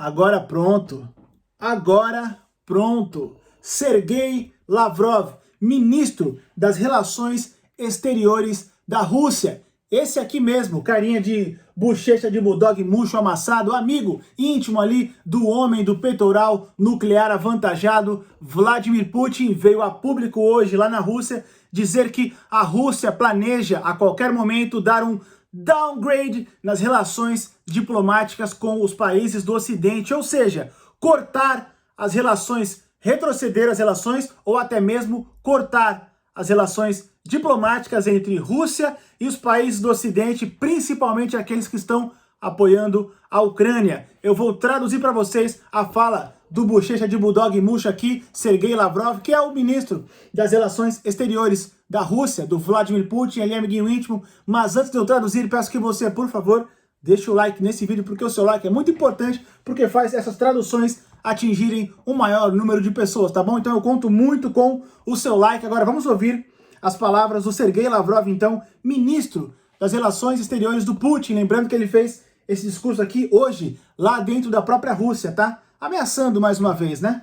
Agora pronto. Agora pronto. Sergei Lavrov, ministro das Relações Exteriores da Rússia. Esse aqui mesmo, carinha de bochecha de bulldog murcho amassado, amigo íntimo ali do homem do peitoral nuclear avantajado, Vladimir Putin, veio a público hoje lá na Rússia dizer que a Rússia planeja a qualquer momento dar um downgrade nas relações diplomáticas com os países do Ocidente, ou seja, cortar as relações, retroceder as relações ou até mesmo cortar as relações diplomáticas entre Rússia e os países do Ocidente, principalmente aqueles que estão apoiando a Ucrânia. Eu vou traduzir para vocês a fala do bochecha de bulldog murcho aqui, Sergei Lavrov, que é o ministro das Relações Exteriores da Rússia, do Vladimir Putin, ele é amiguinho íntimo. Mas antes de eu traduzir, peço que você, por favor, deixe o like nesse vídeo, porque o seu like é muito importante, porque faz essas traduções atingirem um maior número de pessoas, tá bom? Então eu conto muito com o seu like. Agora vamos ouvir as palavras do Sergei Lavrov, então, ministro das Relações Exteriores do Putin. Lembrando que ele fez esse discurso aqui hoje, lá dentro da própria Rússia, tá? Ameaçando mais uma vez, né?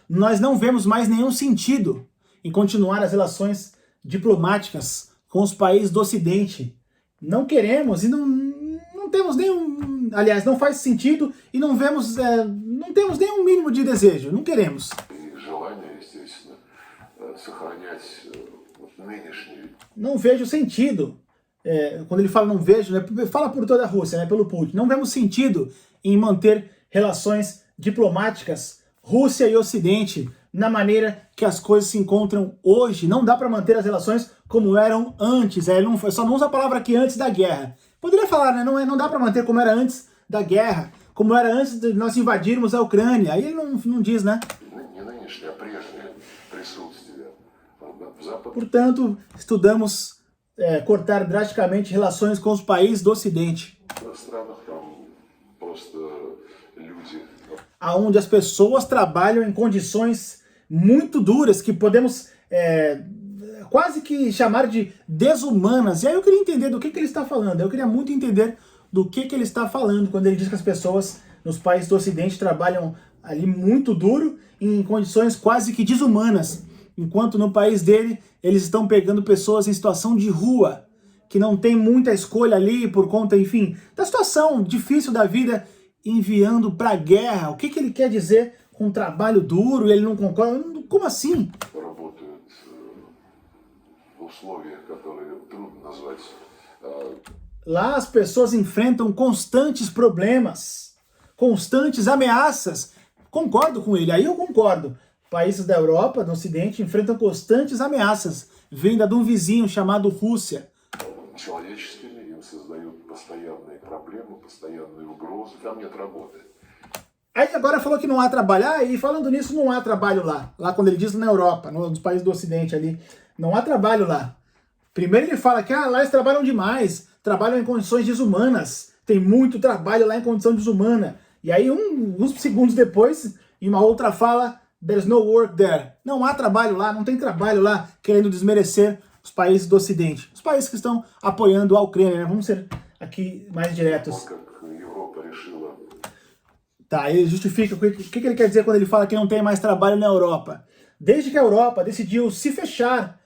Nós não vemos mais nenhum sentido em continuar as relações diplomáticas com os países do Ocidente. Não queremos e não temos nenhum... Aliás, não faz sentido e não vemos... não temos nenhum mínimo de desejo. Não queremos. Não vejo sentido. Quando ele fala não vejo, né, fala por toda a Rússia, né, pelo Putin. Não vemos sentido em manter relações diplomáticas Rússia e Ocidente na maneira que as coisas se encontram hoje. Não dá para manter as relações como eram antes. Ele só não usa a palavra aqui antes da guerra. Poderia falar, né? Não dá para manter como era antes da guerra, como era antes de nós invadirmos a Ucrânia. Aí ele não diz, né? Portanto, estudamos cortar drasticamente relações com os países do Ocidente, aonde as pessoas trabalham em condições muito duras, que podemos quase que chamar de desumanas. E aí eu queria entender do que ele está falando. Eu queria muito entender do que ele está falando quando ele diz que as pessoas nos países do Ocidente trabalham ali muito duro, em condições quase que desumanas, enquanto no país dele eles estão pegando pessoas em situação de rua, que não tem muita escolha ali por conta, enfim, da situação difícil da vida, enviando para a guerra. O que ele quer dizer com trabalho duro? Ele não concorda? Como assim? Lá as pessoas enfrentam constantes problemas, constantes ameaças. Concordo com ele, aí eu concordo. Países da Europa, do Ocidente, enfrentam constantes ameaças, vinda de um vizinho chamado Rússia. Aí agora falou que não há trabalho, e falando nisso, não há trabalho lá. Lá quando ele diz na Europa, nos países do Ocidente ali, não há trabalho lá. Primeiro ele fala que lá eles trabalham demais, trabalham em condições desumanas, tem muito trabalho lá em condição desumana. E aí uns segundos depois, em uma outra fala, there's no work there. Não há trabalho lá, não tem trabalho lá, querendo desmerecer os países do Ocidente. Os países que estão apoiando a Ucrânia, né? Vamos ser aqui mais diretos. Tá, ele justifica o que ele quer dizer quando ele fala que não tem mais trabalho na Europa. Desde que a Europa decidiu se fechar,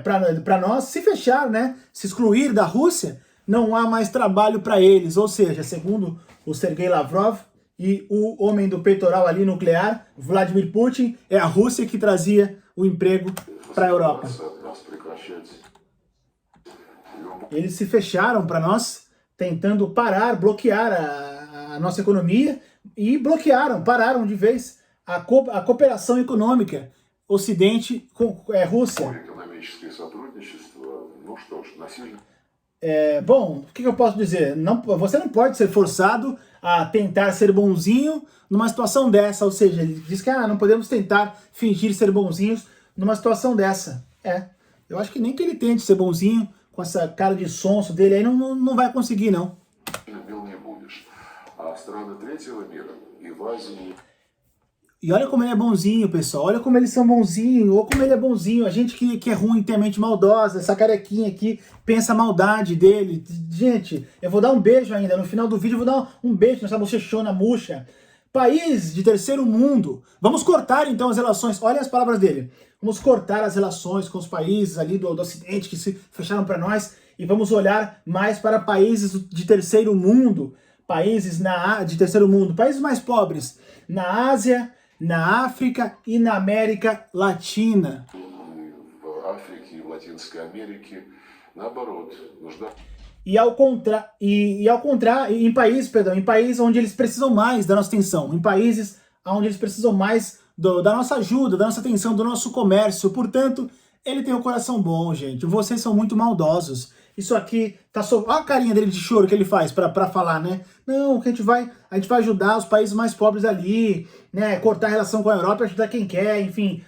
para nós, se fechar, né? Se excluir da Rússia, não há mais trabalho para eles. Ou seja, segundo o Sergei Lavrov e o homem do peitoral ali nuclear, Vladimir Putin, é a Rússia que trazia o emprego para a Europa. Eles se fecharam para nós, tentando parar, bloquear a nossa economia, e pararam de vez a cooperação econômica Ocidente com Rússia. Bom, o que eu posso dizer? Você não pode ser forçado a tentar ser bonzinho numa situação dessa, ou seja, ele diz que não podemos tentar fingir ser bonzinhos numa situação dessa. Eu acho que nem que ele tente ser bonzinho com essa cara de sonso dele aí, não vai conseguir, não. E olha como ele é bonzinho, pessoal. Olha como eles são bonzinhos. Ou como ele é bonzinho. A gente que é ruim, tem a mente maldosa. Essa carequinha aqui pensa a maldade dele. Gente, eu vou dar um beijo ainda. No final do vídeo eu vou dar um beijo nessa bochechona murcha. País de terceiro mundo. Vamos cortar então as relações. Olha as palavras dele. Vamos cortar as relações com os países ali do Ocidente que se fecharam para nós. E vamos olhar mais para países de terceiro mundo. Países de terceiro mundo. Países mais pobres. Na Ásia, na África e na América Latina. Em países onde eles precisam mais da nossa atenção, em países onde eles precisam mais da nossa ajuda, da nossa atenção, do nosso comércio. Portanto, ele tem um coração bom, gente. Vocês são muito maldosos. Isso aqui tá olha a carinha dele de choro que ele faz pra falar, né? Não, que a gente vai ajudar os países mais pobres ali, né? Cortar a relação com a Europa e ajudar quem quer, enfim.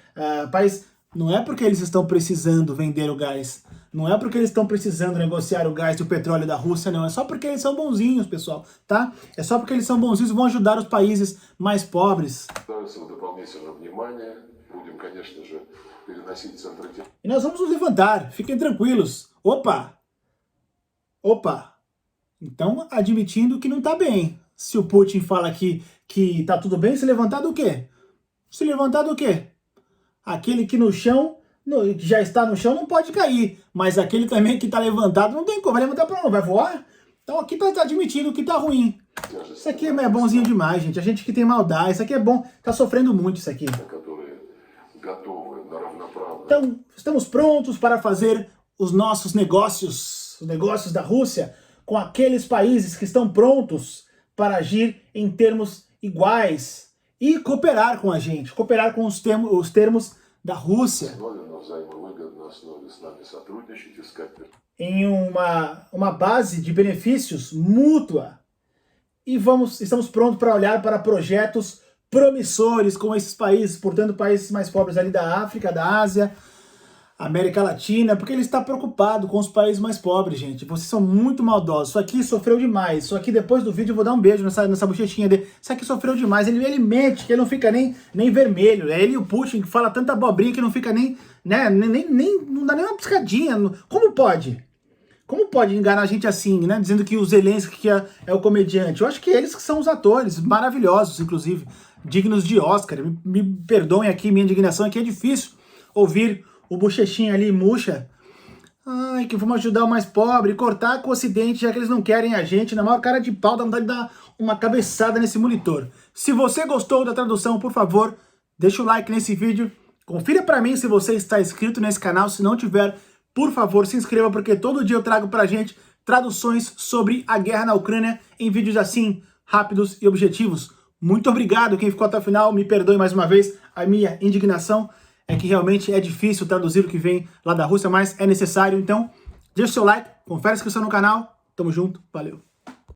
País... Não é porque eles estão precisando vender o gás. Não é porque eles estão precisando negociar o gás e o petróleo da Rússia, não. É só porque eles são bonzinhos, pessoal, tá? É só porque eles são bonzinhos e vão ajudar os países mais pobres. E nós vamos nos levantar, fiquem tranquilos. Opa! Então, admitindo que não tá bem. Se o Putin fala que tá tudo bem, se levantar do quê? Se levantar do quê? Aquele que no chão, que já está no chão, não pode cair. Mas aquele também que tá levantado, não tem como. Vai levantar pra onde? Vai voar? Então aqui tá admitindo que tá ruim. Isso aqui é bonzinho demais, gente. A gente que tem maldade, isso aqui é bom. Tá sofrendo muito isso aqui. Então, estamos prontos para fazer os nossos negócios, os negócios da Rússia, com aqueles países que estão prontos para agir em termos iguais e cooperar com a gente, cooperar com os termos da Rússia. Em uma base de benefícios mútua. E estamos prontos para olhar para projetos promissores com esses países, portanto, países mais pobres ali da África, da Ásia, América Latina, porque ele está preocupado com os países mais pobres, gente. Vocês são muito maldosos. Isso aqui sofreu demais. Isso aqui, depois do vídeo, eu vou dar um beijo nessa bochechinha dele. Isso aqui sofreu demais. Ele mente, que ele não fica nem vermelho. É ele e o Putin que fala tanta abobrinha que não fica nem, né, não dá nem uma piscadinha. Como pode? Como pode enganar a gente assim, né? Dizendo que o Zelensky que é o comediante. Eu acho que eles que são os atores, maravilhosos, inclusive, dignos de Oscar. Me perdoem aqui, minha indignação aqui é difícil ouvir o bochechinho ali murcha. Ai, que vamos ajudar o mais pobre, cortar com o Ocidente, já que eles não querem a gente. Na maior cara de pau, dá vontade de dar uma cabeçada nesse monitor. Se você gostou da tradução, por favor, deixa o like nesse vídeo. Confira pra mim se você está inscrito nesse canal. Se não tiver, por favor, se inscreva, porque todo dia eu trago pra gente traduções sobre a guerra na Ucrânia em vídeos assim, rápidos e objetivos. Muito obrigado quem ficou até o final. Me perdoe mais uma vez a minha indignação. É que realmente é difícil traduzir o que vem lá da Rússia, mas é necessário. Então, deixa o seu like, confere a inscrição no canal. Tamo junto, valeu!